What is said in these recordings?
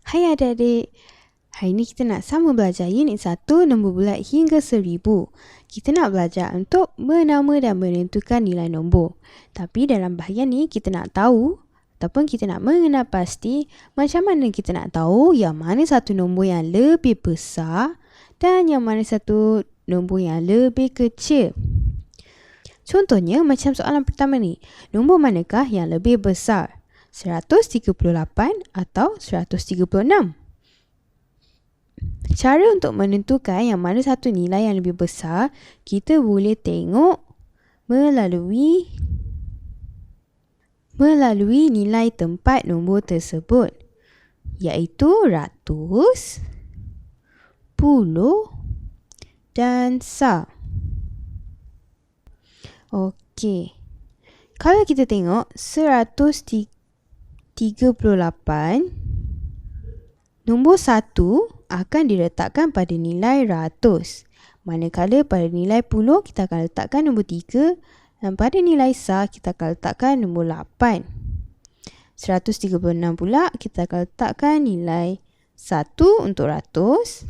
Hai adik-adik, hari ini kita nak sama belajar unit 1 nombor bulat hingga 1000. Kita nak belajar untuk menama dan menentukan nilai nombor. Tapi dalam bahagian ni kita nak tahu ataupun kita nak mengenal pasti macam mana kita nak tahu yang mana satu nombor yang lebih besar dan yang mana satu nombor yang lebih kecil. Contohnya macam soalan pertama ni, nombor manakah yang lebih besar? 138 atau 136? Cara untuk menentukan yang mana satu nilai yang lebih besar, kita boleh tengok melalui nilai tempat nombor tersebut, iaitu ratus, puluh dan sar. Okey. Kalau kita tengok 138, nombor 1 akan diletakkan pada nilai ratus. Manakala pada nilai puluh kita akan letakkan nombor 3 dan pada nilai sar kita akan letakkan nombor 8. 136 pula kita akan letakkan nilai 1 untuk ratus,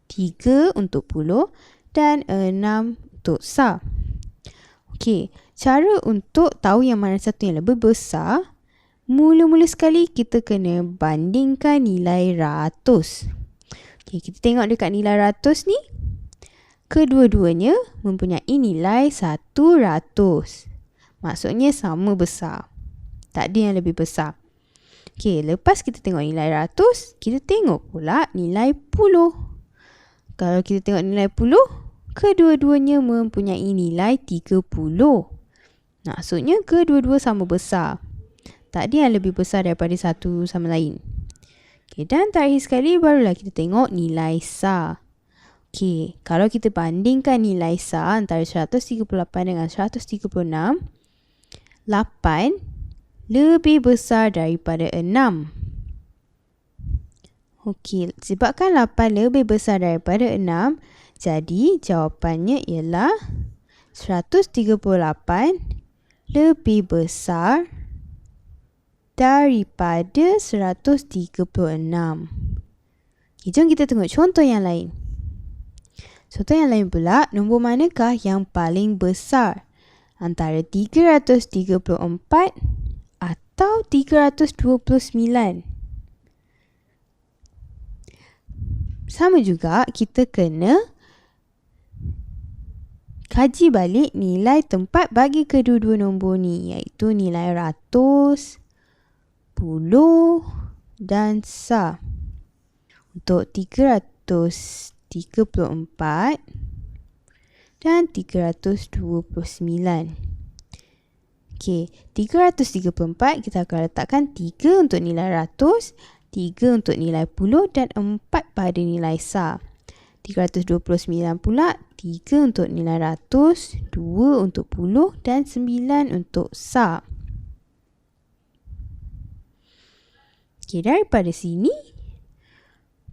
3 untuk puluh dan 6 untuk sar. Okey, cara untuk tahu yang mana satu yang lebih besar, mula-mula sekali kita kena bandingkan nilai ratus. Okey, kita tengok dekat nilai ratus ni, kedua-duanya mempunyai nilai 100. Maksudnya sama besar. Tak ada yang lebih besar. Okey, lepas kita tengok nilai ratus, kita tengok pula nilai puluh. Kalau kita tengok nilai puluh, kedua-duanya mempunyai nilai 30. Maksudnya kedua-dua sama besar. Tak ada yang lebih besar daripada satu sama lain. Okay, dan terakhir sekali barulah kita tengok nilai sar. Okay, kalau kita bandingkan nilai sar antara 138 dengan 136, 8 lebih besar daripada 6. Okey, sebabkan 8 lebih besar daripada 6, jadi jawapannya ialah 138 lebih besar daripada 136. Okay, jom kita tengok contoh yang lain. Contoh yang lain pula, nombor manakah yang paling besar? Antara 334 atau 329? Sama juga, kita kena kaji balik nilai tempat bagi kedua-dua nombor ni, iaitu nilai ratus, puluh dan sar. Untuk 334 dan 329. Okey, 334 kita akan letakkan 3 untuk nilai ratus, 3 untuk nilai puluh dan 4 pada nilai sar. 329 pula 3 untuk nilai ratus, 2 untuk puluh dan 9 untuk sar. Okey, daripada sini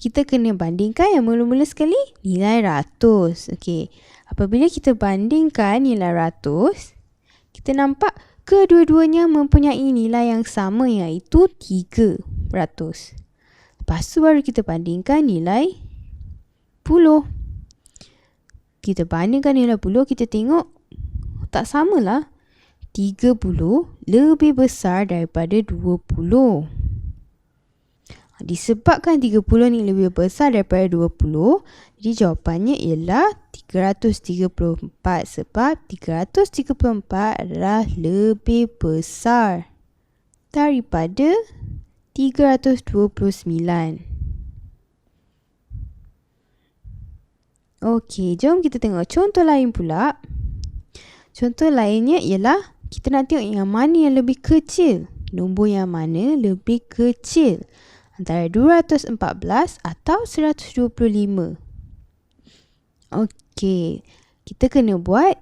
kita kena bandingkan yang mula-mula sekali nilai ratus. Okey, apabila kita bandingkan nilai ratus, kita nampak kedua-duanya mempunyai nilai yang sama, iaitu 300. Lepas tu baru kita bandingkan nilai puluh. Kita bandingkan nilai puluh, kita tengok tak samalah. 30 lebih besar daripada 20. Disebabkan 30 ni lebih besar daripada 20, jadi jawapannya ialah 334 sebab 334 adalah lebih besar daripada 329. Okey, jom kita tengok contoh lain pula. Contoh lainnya ialah kita nak tengok yang mana yang lebih kecil. Nombor yang mana lebih kecil? Antara 214 atau 125. Okey, kita kena buat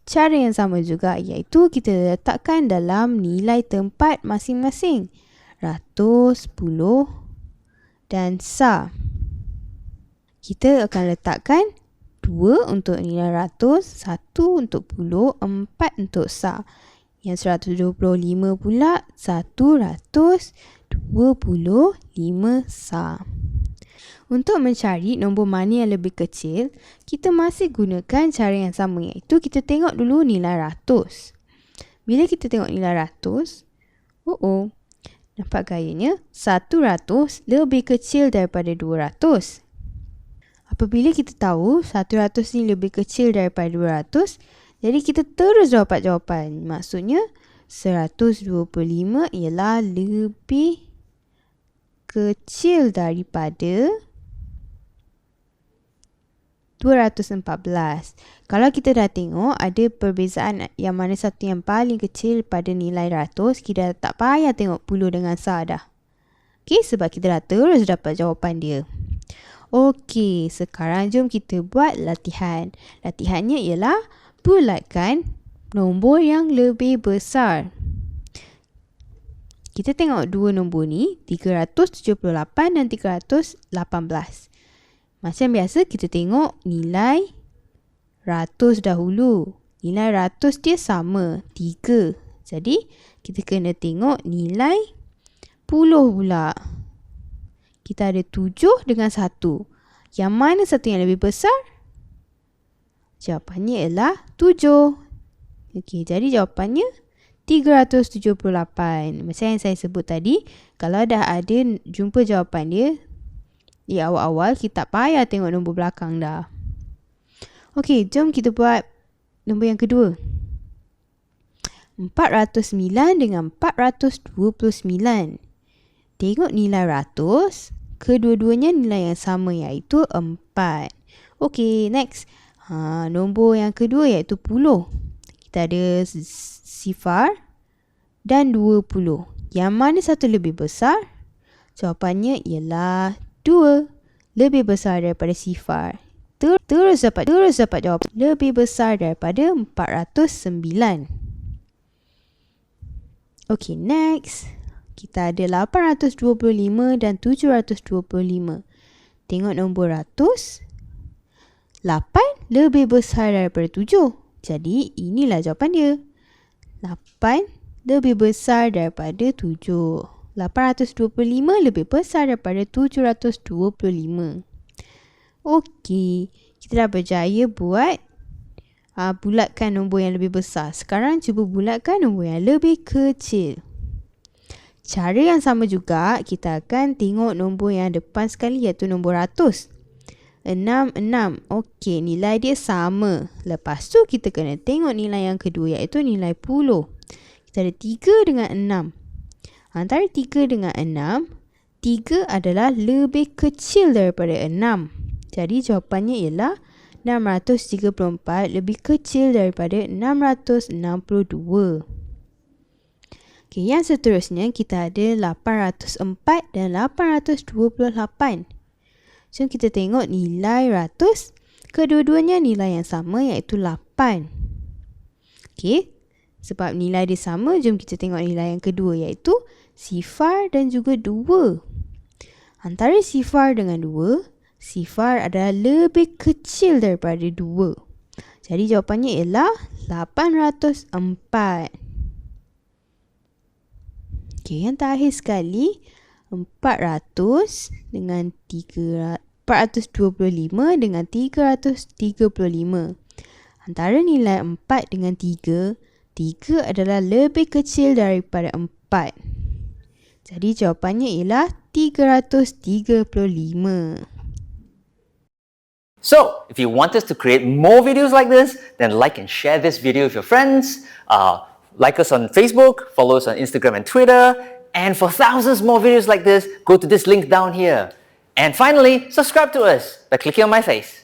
cara yang sama juga, iaitu kita letakkan dalam nilai tempat masing-masing. Ratus, puluh dan sar. Kita akan letakkan 2 untuk nilai ratus, 1 untuk puluh, 4 untuk sar. Yang 125 pula 125 SAR. Untuk mencari nombor mana yang lebih kecil, kita masih gunakan cara yang sama, iaitu kita tengok dulu nilai ratus. Bila kita tengok nilai ratus, nampak gayanya 100 lebih kecil daripada 200. Apabila kita tahu 100 ni lebih kecil daripada 200, jadi kita terus dapat jawapan. Maksudnya 125 ialah lebih kecil daripada 214. Kalau kita dah tengok ada perbezaan yang mana satu yang paling kecil pada nilai ratus, kita tak payah tengok puluh dengan SAR dah. Okey, sebab kita dah terus dapat jawapan dia. Okey, sekarang jom kita buat latihan. Latihannya ialah bulatkan nombor yang lebih besar. Kita tengok dua nombor ni, 378 dan 318. Macam biasa kita tengok nilai ratus dahulu. Nilai ratus dia sama, 3. Jadi kita kena tengok nilai puluh pula. Kita ada 7 dengan 1. Yang mana satu yang lebih besar? Jawapannya ialah 7. Okey, jadi jawapannya 378. Macam yang saya sebut tadi, kalau dah ada jumpa jawapan dia di awal-awal, kita tak payah tengok nombor belakang dah. Okey, jom kita buat nombor yang kedua. 409 dengan 429. Tengok nilai ratus, kedua-duanya nilai yang sama, iaitu 4. Okey, next. Nombor yang kedua iaitu puluh. Kita ada sifar dan 20. Yang mana satu lebih besar? Jawapannya ialah 2. Lebih besar daripada sifar. Terus dapat jawapan. Lebih besar daripada 409. Okey, next. Kita ada 825 dan 725. Tengok nombor ratus. 8 lebih besar daripada 7. Jadi, inilah jawapan dia. 8 lebih besar daripada 7. 825 lebih besar daripada 725. Okey, kita dah berjaya buat bulatkan nombor yang lebih besar. Sekarang cuba bulatkan nombor yang lebih kecil. Cara yang sama juga, kita akan tengok nombor yang depan sekali, iaitu nombor ratus. 66. Okey, nilai dia sama. Lepas tu kita kena tengok nilai yang kedua, iaitu nilai puluh. Kita ada 3 dengan 6. Antara 3 dengan 6, 3 adalah lebih kecil daripada 6. Jadi jawapannya ialah 634 lebih kecil daripada 662. Okey, yang seterusnya kita ada 804 dan 828. Jom kita tengok nilai ratus. Kedua-duanya nilai yang sama, iaitu 8. Okey, sebab nilai dia sama, jom kita tengok nilai yang kedua, iaitu sifar dan juga 2. Antara sifar dengan 2, sifar adalah lebih kecil daripada 2. Jadi jawapannya ialah 804. Okey, yang terakhir sekali, 425 dengan 335. Antara nilai 4 dengan 3, 3 adalah lebih kecil daripada 4. Jadi jawapannya ialah 335. So, if you want us to create more videos like this, then like and share this video with your friends. Like us on Facebook, follow us on Instagram and Twitter. And for thousands more videos like this, go to this link down here. And finally, subscribe to us by clicking on my face.